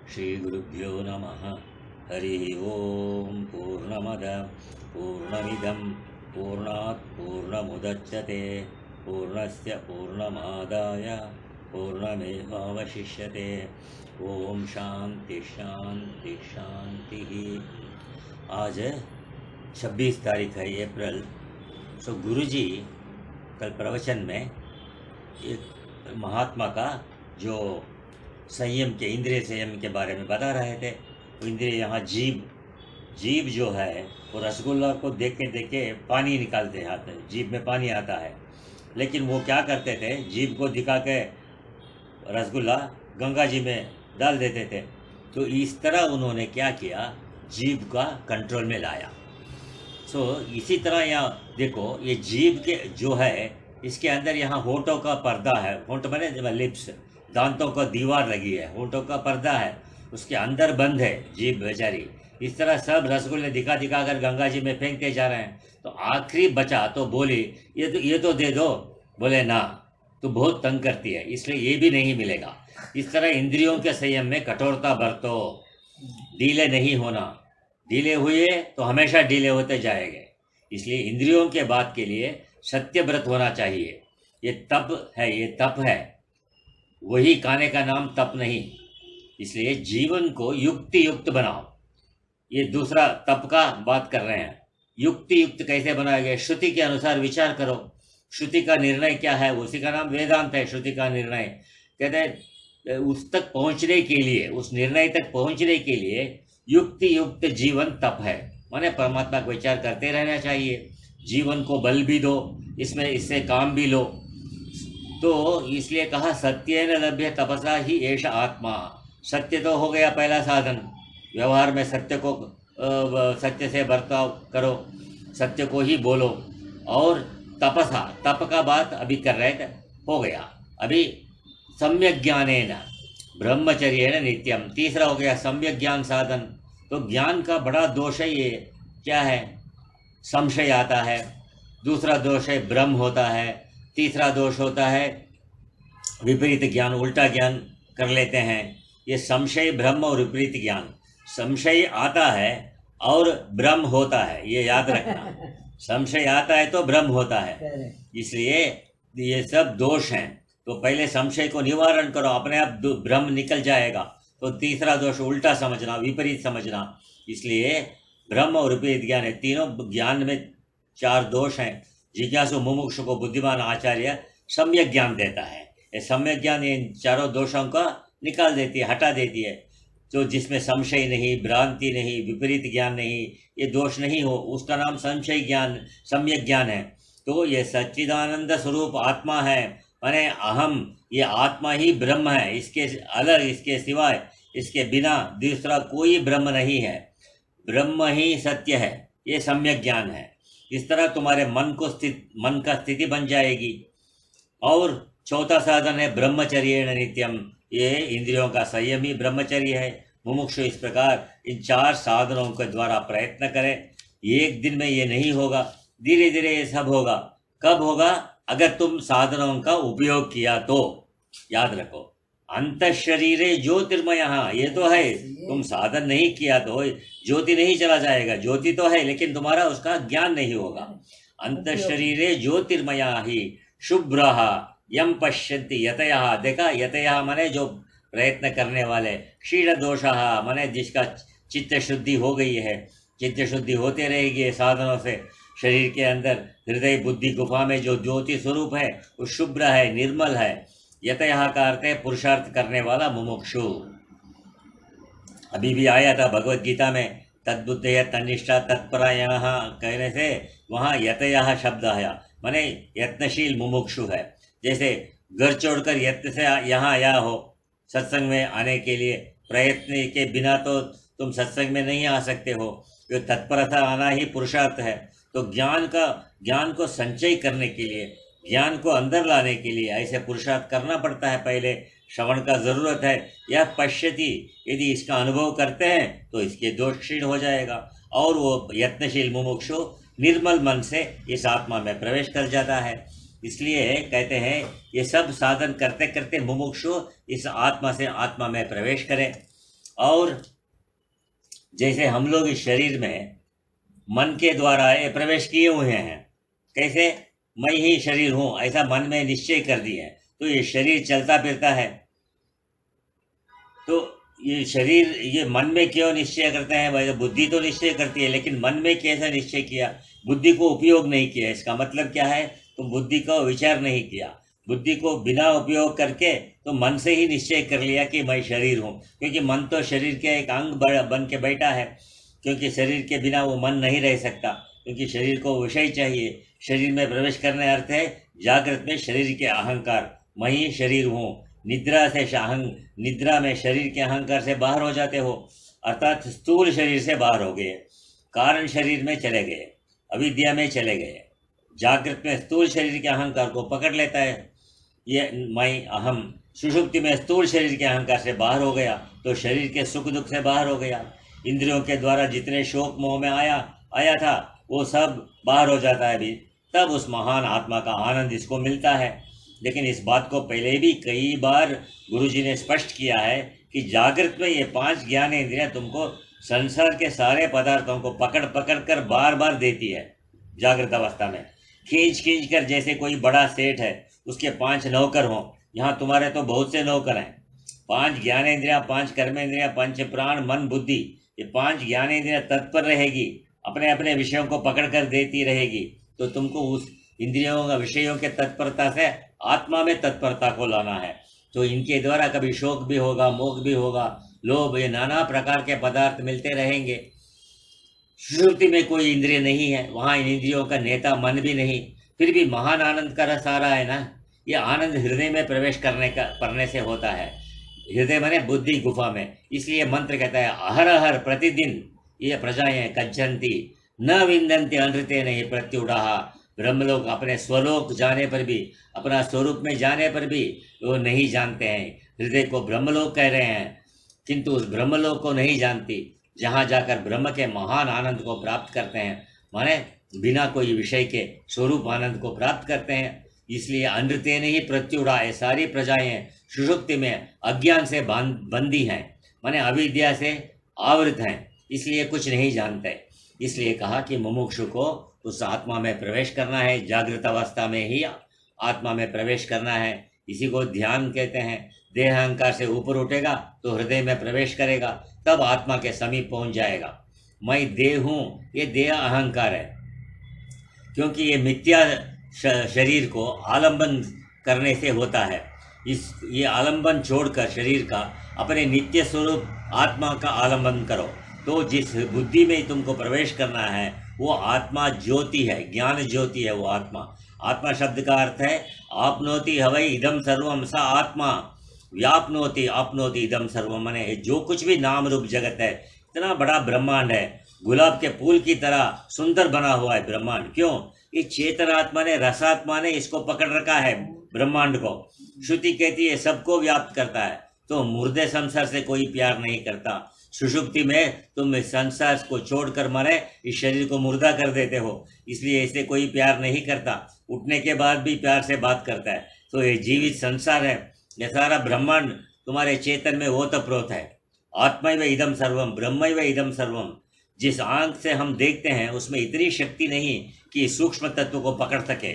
श्रीगुरुभ्यो नमः। हरिः ओं। पूर्णमदः पूर्णमिदं पूर्णात् पूर्णमुदच्यते पूर्णस्य पूर्णमादाय पूर्णमेवावशिष्यते। ओम शांति शांति शांति। आज 26 तारीख है अप्रैल। सो गुरुजी कल प्रवचन में एक महात्मा का जो संयम के इंद्रिय संयम के बारे में बता रहे थे। इंद्रिय यहाँ जीभ जो है वो रसगुल्ला को देख के पानी निकालते आते हैं, जीभ में पानी आता है। लेकिन वो क्या करते थे, जीभ को दिखा के रसगुल्ला गंगा जी में डाल देते थे। तो इस तरह उन्होंने क्या किया, जीभ का कंट्रोल में लाया। इसी तरह यहाँ देखो, ये जीभ के जो है इसके अंदर यहाँ होठों का पर्दा है। होठ माने लिप्स, दांतों का दीवार लगी है, होठों का पर्दा है, उसके अंदर बंद है जीभ बेचारी। इस तरह सब रसगुल्ले दिखा कर गंगा जी में फेंकते जा रहे हैं। तो आखिरी बचा तो बोली ये तो दे दो। बोले ना, तो बहुत तंग करती है, इसलिए ये भी नहीं मिलेगा। इस तरह इंद्रियों के संयम में कठोरता बरतो, ढीले नहीं होना। ढीले हुए तो हमेशा ढीले होते जाएंगे। इसलिए इंद्रियों के बात के लिए सत्य व्रत होना चाहिए। ये तप है, ये तप है, वही खाने का नाम तप नहीं। इसलिए जीवन को युक्ति युक्त बनाओ। ये दूसरा तप का बात कर रहे हैं। युक्ति युक्त कैसे बनाया गया, श्रुति के अनुसार विचार करो। श्रुति का निर्णय क्या है, उसी का नाम वेदांत है। श्रुति का निर्णय कहते हैं उस तक पहुंचने के लिए, उस निर्णय तक पहुंचने के लिए युक्ति युक्त जीवन तप है। माने परमात्मा का विचार करते रहना चाहिए। जीवन को बल भी दो, इसमें इससे काम भी लो। तो इसलिए कहा सत्येन लभ्य तपसा ही एष आत्मा। सत्य तो हो गया पहला साधन। व्यवहार में सत्य से बर्ताव करो, सत्य को ही बोलो। और तपसा, तप का बात अभी कर रहे थे, हो गया। अभी सम्यक ज्ञानेन ब्रह्मचर्येण नित्यम, तीसरा हो गया सम्यक ज्ञान साधन। तो ज्ञान का बड़ा दोष है ये क्या है, संशय आता है। दूसरा दोष है भ्रम होता है। तीसरा दोष होता है विपरीत ज्ञान, उल्टा ज्ञान कर लेते हैं। ये संशय, भ्रम और विपरीत ज्ञान। संशय आता है और भ्रम होता है, ये याद रखना। संशय आता है तो भ्रम होता है, इसलिए ये सब दोष हैं। तो पहले संशय को निवारण करो, अपने आप भ्रम निकल जाएगा। तो तीसरा दोष उल्टा समझना, विपरीत समझना। इसलिए भ्रम और विपरीत ज्ञान है। तीनों ज्ञान में 4 दोष हैं। जिज्ञासु मुमुक्षु को बुद्धिमान आचार्य सम्यक ज्ञान देता है। ये सम्यक ज्ञान इन 4 दोषों का निकाल देती है, हटा देती है। तो जिसमें संशय नहीं, भ्रांति नहीं, विपरीत ज्ञान नहीं, ये दोष नहीं हो, उसका नाम संशय ज्ञान, सम्यक ज्ञान है। तो ये सच्चिदानंद स्वरूप आत्मा है, माने अहम, ये आत्मा ही ब्रह्म है। इसके अलग, इसके सिवाय, इसके बिना दूसरा कोई ब्रह्म नहीं है। ब्रह्म ही सत्य है, ये सम्यक ज्ञान है। इस तरह तुम्हारे मन का स्थिति बन जाएगी। और चौथा साधन है ब्रह्मचर्येण नित्यम, ये इंद्रियों का संयम ही ब्रह्मचर्य है। मुमुक्षु इस प्रकार इन 4 साधनों के द्वारा प्रयत्न करें। एक दिन में ये नहीं होगा, धीरे धीरे ये सब होगा। कब होगा, अगर तुम साधनों का उपयोग किया तो। याद रखो, अंत शरीरे ज्योतिर्मय, ये तो है। तुम साधन नहीं किया तो ज्योति नहीं चला जाएगा। ज्योति तो है, लेकिन तुम्हारा उसका ज्ञान नहीं होगा। अंत शरीरे ज्योतिर्मया ही शुभ्र यम पश्यन्ति यतयः। देखा, यतयः माने जो प्रयत्न करने वाले। क्षीण दोषः माने जिसका चित्त शुद्धि हो गई है। चित्त शुद्धि होते रहेगी साधनों से। शरीर के अंदर हृदय बुद्धि गुफा में जो ज्योति स्वरूप है वो शुभ्र है, निर्मल है। यतयः का अर्थ है पुरुषार्थ करने वाला मुमुक्षु। अभी भी आया था भगवत गीता में, तद्बुद्धय तन्निष्ठा तत्परायणः कहने से वहाँ यतयः शब्द आया, माने यत्नशील मुमुक्षु है। जैसे घर छोड़कर यत्न से यहाँ आया हो सत्संग में आने के लिए, प्रयत्न के बिना तो तुम सत्संग में नहीं आ सकते हो। जो तत्परता आना ही पुरुषार्थ है। तो ज्ञान को संचय करने के लिए, ज्ञान को अंदर लाने के लिए ऐसे पुरुषार्थ करना पड़ता है। पहले श्रवण का जरूरत है। यह पश्यति, यदि इसका अनुभव करते हैं तो इसके दोष क्षीण हो जाएगा। और वो यत्नशील मुमुक्षु निर्मल मन से इस आत्मा में प्रवेश कर जाता है। इसलिए कहते हैं ये सब साधन करते करते मुमुक्षु इस आत्मा से आत्मा में प्रवेश करें। और जैसे हम लोग इस शरीर में मन के द्वारा ये प्रवेश किए हुए हैं, कैसे मैं ही शरीर हूं ऐसा मन में निश्चय कर दिए, तो ये शरीर चलता फिरता है। तो ये शरीर ये मन में क्यों निश्चय करते हैं भाई? बुद्धि तो निश्चय करती है, लेकिन मन में कैसे निश्चय किया? बुद्धि को उपयोग नहीं किया। इसका मतलब क्या है? तुम बुद्धि का विचार नहीं किया, बुद्धि को बिना उपयोग करके तो मन से ही निश्चय कर लिया कि मैं शरीर हूँ, क्योंकि मन तो शरीर के एक अंग बन के बैठा है, क्योंकि शरीर के बिना वो मन नहीं रह सकता, क्योंकि शरीर को विषय चाहिए। शरीर में प्रवेश करने अर्थ है जागृत में शरीर के अहंकार, मैं ही शरीर हूँ। निद्रा से निद्रा में शरीर के अहंकार से बाहर हो जाते हो, अर्थात स्थूल शरीर से बाहर हो गए, कारण शरीर में चले गए, अविद्या में चले गए। जागृत में स्थूल शरीर के अहंकार को पकड़ लेता है, ये मैं अहम। सुषुप्ति में स्थूल शरीर के अहंकार से बाहर हो गया, तो शरीर के सुख दुख से बाहर हो गया। इंद्रियों के द्वारा जितने शोक मोह में आया था वो सब बाहर हो जाता है अभी, तब उस महान आत्मा का आनंद इसको मिलता है। लेकिन इस बात को पहले भी कई बार गुरुजी ने स्पष्ट किया है कि जागृत में ये 5 ज्ञानेंद्रियां तुमको संसार के सारे पदार्थों को पकड़ पकड़ कर बार बार देती है। जागृत अवस्था में खींच कर, जैसे कोई बड़ा सेठ है उसके 5 नौकर हों, यहाँ तुम्हारे तो बहुत से नौकर हैं। 5 ज्ञानेंद्रियां, 5 कर्मेंद्रियां, 5 प्राण, मन, बुद्धि, ये 5 ज्ञानेंद्रियां तत्पर रहेगी, अपने अपने विषयों को पकड़ कर देती रहेगी, तो तुमको उस इंद्रियों का विषयों के तत्परता से आत्मा में तत्परता को लाना है। तो इनके द्वारा कभी शोक भी होगा, मोह भी होगा, लोभ, ये नाना प्रकार के पदार्थ मिलते रहेंगे। सुषुप्ति में कोई इंद्रिय नहीं है, वहाँ इन इंद्रियों का नेता मन भी नहीं, फिर भी महान आनंद का रस आ रहा है ना। ये आनंद हृदय में प्रवेश करने से होता है। हृदय माने बुद्धि गुफा में, इसलिए मंत्र कहता है अहरहर प्रतिदिन ये प्रजाएं कज्जंती न विंदन्ति अनृते नहीं प्रत्युडाहा। ब्रह्मलोक अपने स्वलोक जाने पर भी, अपना स्वरूप में जाने पर भी वो नहीं जानते हैं। हृदय को ब्रह्मलोक कह रहे हैं, किंतु उस ब्रह्मलोक को नहीं जानती जहाँ जाकर ब्रह्म के महान आनंद को प्राप्त करते हैं, माने बिना कोई विषय के स्वरूप आनंद को प्राप्त करते हैं। इसलिए अनृतेन ही प्रत्युड़ा, ये सारी प्रजाएं सुषुप्ति में अज्ञान से बंदी हैं, माने अविद्या से आवृत हैं, इसलिए कुछ नहीं जानते। इसलिए कहा कि मुमुक्षु को उस आत्मा में प्रवेश करना है, जागृत अवस्था में ही आत्मा में प्रवेश करना है। इसी को ध्यान कहते हैं। देह अहंकार से ऊपर उठेगा तो हृदय में प्रवेश करेगा, तब आत्मा के समीप पहुंच जाएगा। मैं देह हूँ, ये देह अहंकार है, क्योंकि ये मिथ्या शरीर को आलंबन करने से होता है। ये आलंबन छोड़कर शरीर का अपने नित्य स्वरूप आत्मा का आलंबन करो, तो जिस बुद्धि में तुमको प्रवेश करना है वो आत्मा ज्योति है, ज्ञान ज्योति है वो आत्मा। आत्मा शब्द का अर्थ है आपनोति हवै इदम सर्वम, सा आत्मा व्यापनोति आपनोति इदम सर्वम, माने जो कुछ भी नाम रूप जगत है, इतना बड़ा ब्रह्मांड है, गुलाब के फूल की तरह सुंदर बना हुआ है ब्रह्मांड। क्यों? ये चेतन आत्मा ने, रसात्मा ने इसको पकड़ रखा है ब्रह्मांड को। श्रुति कहती है सबको व्याप्त करता है, तो मुर्दे संसार से कोई प्यार नहीं करता। सुषुप्ति में तुम इस संसार को छोड़कर मारे इस शरीर को मुर्दा कर देते हो, इसलिए इसे कोई प्यार नहीं करता, उठने के बाद भी प्यार से बात करता है। तो ये जीवित संसार है, ये सारा ब्रह्मांड तुम्हारे चेतन में ओतप्रोत है। आत्मैव इदम सर्वम, ब्रह्मैव इदम सर्वम। जिस आंख से हम देखते हैं उसमें इतनी शक्ति नहीं कि सूक्ष्म तत्व को पकड़ सके,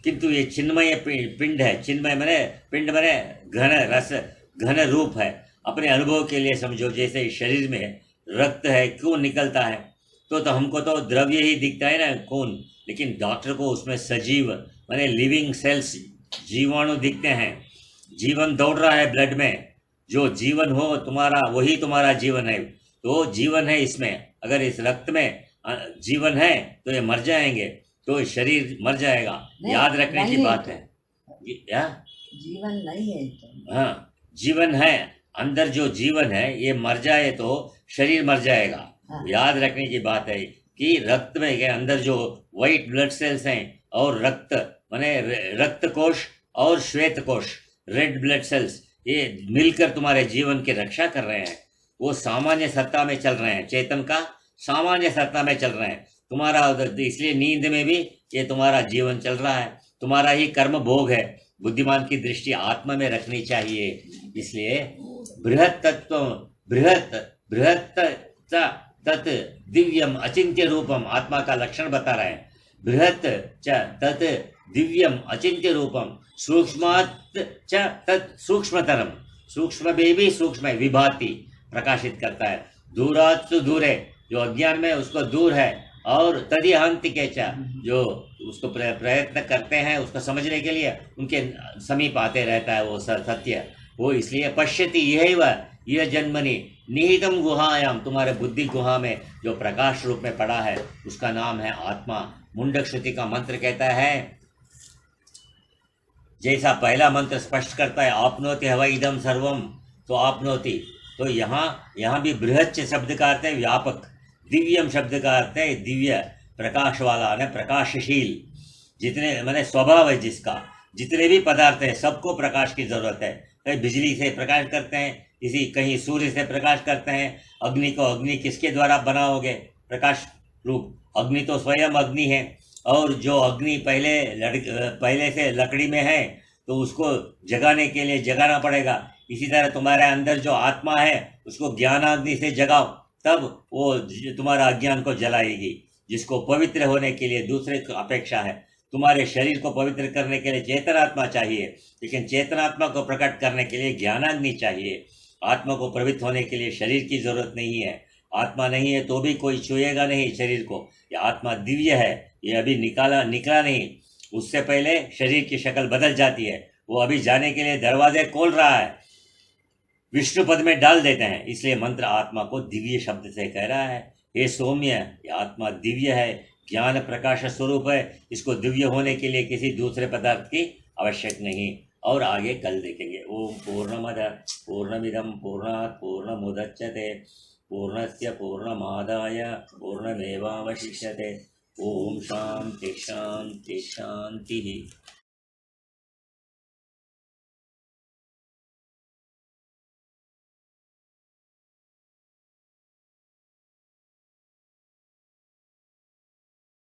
किंतु ये चिन्मय पिंड है। चिन्मय माने पिंड माने घन रस, घन रूप है। अपने अनुभव के लिए समझो, जैसे शरीर में रक्त है, क्यों निकलता है? तो हमको तो द्रव्य ही दिखता है ना, खून, लेकिन डॉक्टर को उसमें सजीव माने लिविंग सेल्स, जीवाणु दिखते हैं। जीवन दौड़ रहा है ब्लड में, जो जीवन हो तुम्हारा वही तुम्हारा जीवन है। तो जीवन है इसमें, अगर इस रक्त में जीवन है तो ये मर जाएंगे, तो शरीर मर जाएगा। याद रखने की बात है। या जीवन नहीं है तो। हाँ, जीवन है, अंदर जो जीवन है ये मर जाए तो शरीर मर जाएगा। हाँ। याद रखने की बात है कि रक्त में के अंदर जो व्हाइट ब्लड सेल्स हैं और रक्त माने रक्त कोश और श्वेत कोश, रेड ब्लड सेल्स, ये मिलकर तुम्हारे जीवन की रक्षा कर रहे हैं। वो सामान्य सत्ता में चल रहे हैं, चेतन का सामान्य सत्ता में चल रहे हैं। तुम्हारा इसलिए नींद में भी ये तुम्हारा जीवन चल रहा है, तुम्हारा ही कर्म भोग है। बुद्धिमान की दृष्टि आत्मा में रखनी चाहिए। इसलिए बृहत तत्व बृहत बृहत च तत् दिव्यम अचिंत्य रूपम, आत्मा का लक्षण बता रहे हैं। बृहत च तत् दिव्यम अचिंत्य रूपम, सूक्ष्मात् च तत् सूक्ष्मतरम, सूक्ष्म में भी सूक्ष्म है, विभाति प्रकाशित करता है। दूरात् तो दूर है, जो अज्ञान में उसको दूर है, और तदिहांति के च, जो उसको प्रयत्न करते हैं उसको समझने के लिए उनके समीप आते रहता है वो सत्य। वो इसलिए पश्यति यही वह यह जन्मनि निहितम गुहायाम, तुम्हारे बुद्धि गुहा में जो प्रकाश रूप में पड़ा है उसका नाम है आत्मा। मुंडक श्रुति का मंत्र कहता है, जैसा पहला मंत्र स्पष्ट करता है आपनोति हवा इदम सर्वम, तो आपनोति, तो यहाँ भी बृहच्च शब्द का अर्थ है व्यापक, दिव्यम शब्द का अर्थ है दिव्य, प्रकाश वाला ने प्रकाशशील, जितने मैंने स्वभाव है जिसका, जितने भी पदार्थ है सबको प्रकाश की जरूरत है। कहीं बिजली से प्रकाश करते हैं, कहीं सूर्य से प्रकाश करते हैं। अग्नि को, अग्नि किसके द्वारा बनाओगे? प्रकाश रूप अग्नि तो स्वयं अग्नि है, और जो अग्नि पहले से लकड़ी में है तो उसको जगाने के लिए जगाना पड़ेगा। इसी तरह तुम्हारे अंदर जो आत्मा है उसको ज्ञानाग्नि से जगाओ, तब वो तुम्हारा अज्ञान को जलाएगी। जिसको पवित्र होने के लिए दूसरे की अपेक्षा है। तुम्हारे शरीर को पवित्र करने के लिए चेतनात्मा चाहिए, लेकिन चेतनात्मा को प्रकट करने के लिए ज्ञानाग्नि चाहिए। आत्मा को प्रवृत्त होने के लिए शरीर की जरूरत नहीं है। आत्मा नहीं है तो भी कोई छुएगा नहीं शरीर को। ये आत्मा दिव्य है, ये अभी निकला नहीं, उससे पहले शरीर की शक्ल बदल जाती है। वो अभी जाने के लिए दरवाजे खोल रहा है, विष्णु पद में डाल देते हैं। इसलिए मंत्र आत्मा को दिव्य शब्द से कह रहा है, हे सौम्य, ये आत्मा दिव्य है, ज्ञान प्रकाश स्वरूप है। इसको दिव्य होने के लिए किसी दूसरे पदार्थ की आवश्यक नहीं। और आगे कल देखेंगे। ओम पूर्णमद पूर्णमिदं पूर्णात् पूर्णमुदच्यते पूर्णस्य पूर्णमादाय पूर्णमेवावशिष्यते। ओम शांति शांति शांति।